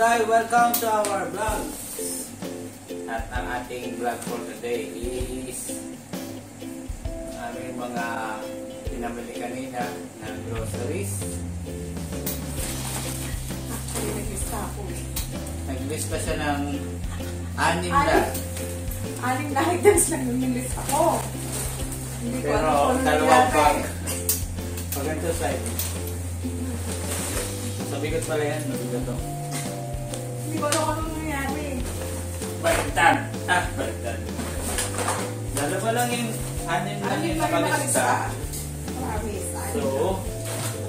guys, welcome to our vlog. At ang ating vlog for today is aming mga pinamili kanina na groceries. Actually, naglista ako eh. Naglist pa siya ng 6 na. 6 na items lang naglista ako. Hindi ko Pero ano dalawang bag. nangyari. Pag ganito side. Sabigot pala yan, mabigat to. Hindi ko alam kung anong nangyari. Baliktad! Baliktad. Dalawa lang yung 6 lang yung nakalista. Promise. So,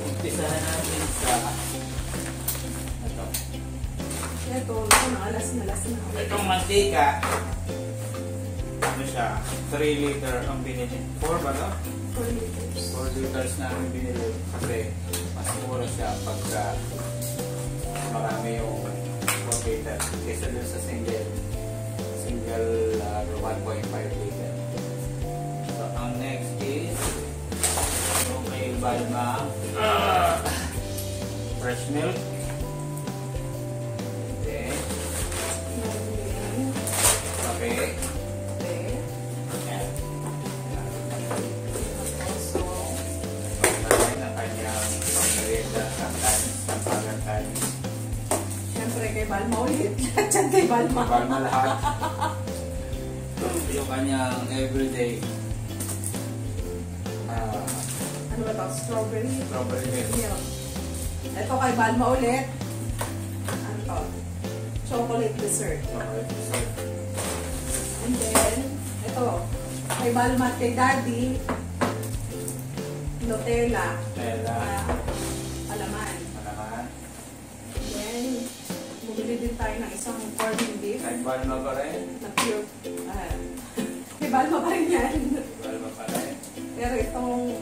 umpisahan natin sa ito. Ito, alas na. Itong mantika, ano siya, 3 liter ang binili. 4 ba no? 4 liters. 4 liters na ang binili kasi mas mura siya pagka marami yung 4 liter kaysa dun sa single 1.5 liter. So, ang next is yung may Balma fresh milk. Then, kape. Ayan. Also, Pagkain ang kanyang pangmerienda sometimes, sampagan tayo. syempre kay Balma ulit. Lahat yan kay Balma. Balma lahat. Yung kanyang everyday Ano ba ito? Strawberry milk. milk. Ito kay Balma ulit. Ano to? Chocolate dessert. And then, ito. Kay Balma at kay Daddy, Nutella. Nutella. Alaman. Malaman. And then, bumili din tayo ng isang corned beef Kay Balma pa rin. na pure. Kay Balma pa rin yan. Balma pa rin. Pero itong,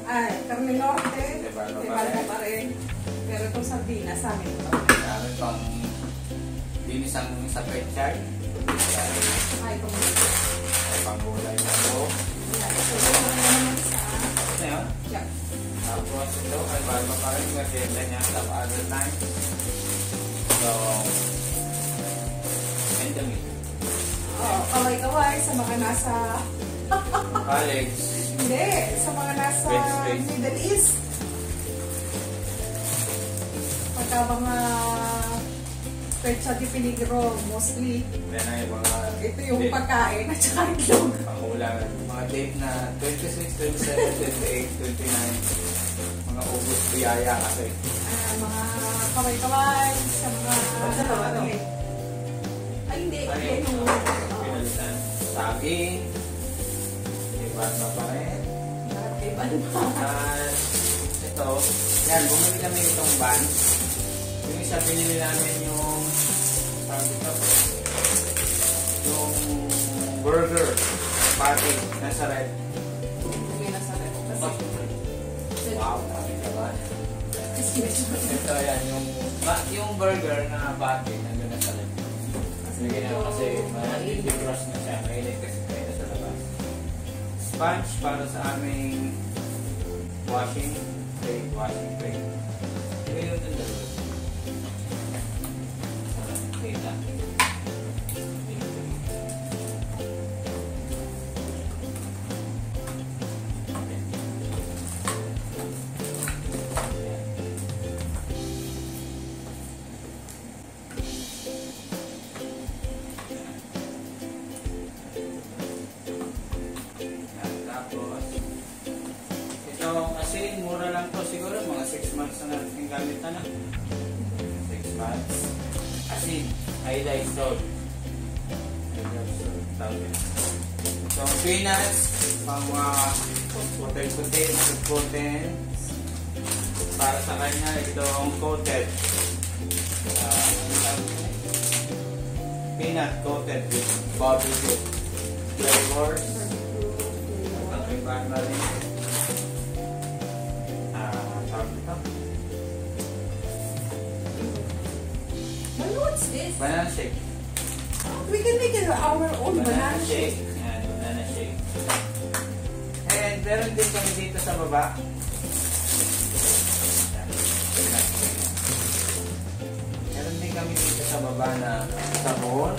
Carne Norte, Kay Balma kay pa Balma rin. pa rin. Pero itong sardinas sa amin ito. Namin pang dinisang sa pechay. Ay, itong Ay pangulay na ito. yan. So, ito naman sa, Ano yun? yeah. Tapos ito, kay Balma pa rin. Merienda niya sa other time. So, and the meat. Oh, kaway-kaway sa mga nasa, College. hindi, sa mga nasa Space. Middle East. Pagka mga Pecha de Peligro, mostly, Then ay mga ito yung date, pagkain at saka itlog. pangulang. Mga date na 26, 27, 28, 29. Mga ubos biyaya kasi. Mga kaway-kaway sa mga... Ano? Ay, hindi. Ano Yan yung yung... pinalitan? Saging. Iba na pa rin. Iba na. At ito, yan, bumili kami itong bun. Yung isa pinili namin yung sabi ko, yung burger patty nasa red. Hindi na sa red. Wow, dami ka ba? Ito yan, yung burger na patty nandun na sa red. Kasi ma-defrost na siya, mainit kasi tayo na sa labas. Sponge para sa aming washing plate. Ito yung dalawa. Kita. Tapos, itong asin, mura lang to siguro, mga 6 months na natin gamitan na. 6 months. Asin, iodized salt. Itong peanuts, mga puti-puti, puti. Para sa kanya, itong coated. Peanut coated with barbecue flavors. Pag-iban na rin. Tawag ito. What's this? Banana shake. We can make it our own banana shake. Yan, banana shake. And meron din kami dito sa baba. Meron din kami dito sa sa baba na sabon.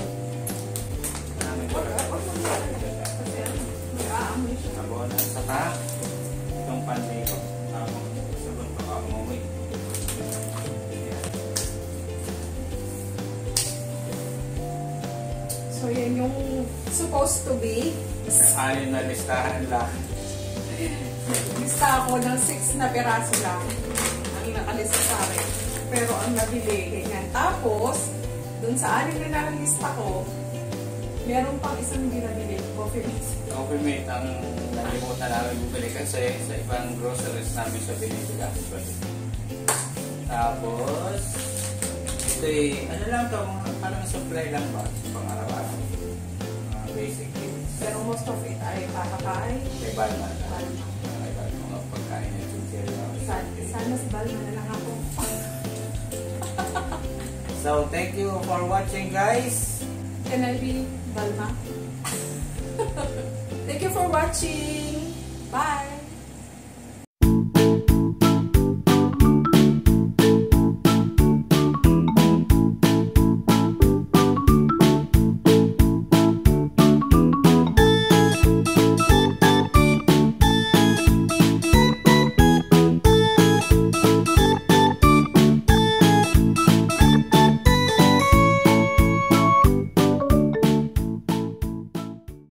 Namin ko Huwag mo nilalagay. Kasi may aamoy siya. sabon at saka itong panday ko. Tapos sabon pa ako umuwi. So, yan yung supposed to be. Ayon na listahan lang. Lista ako ng 6 na peraso lang. Ang nakalista sa akin. Pero ang nabili, ganyan. Tapos, dun sa 6 na nakalista ko, meron pang isang hindi nabili. Coffee mix. Coffee mate ang nalimutan namin bumili kasi sa ibang groceries namin siya binibili actually. Tapos, ito ano lang to, parang supply lang ba? Pang araw-araw. Mga basic things. Pero most of it ay kakakain. Kay Balma na. Balma. Kay Balma, mga pagkain na tutorial. Sana sa Balma na lang ako. So, thank you for watching guys. Can I be Balma? Thank you for watching. Bye!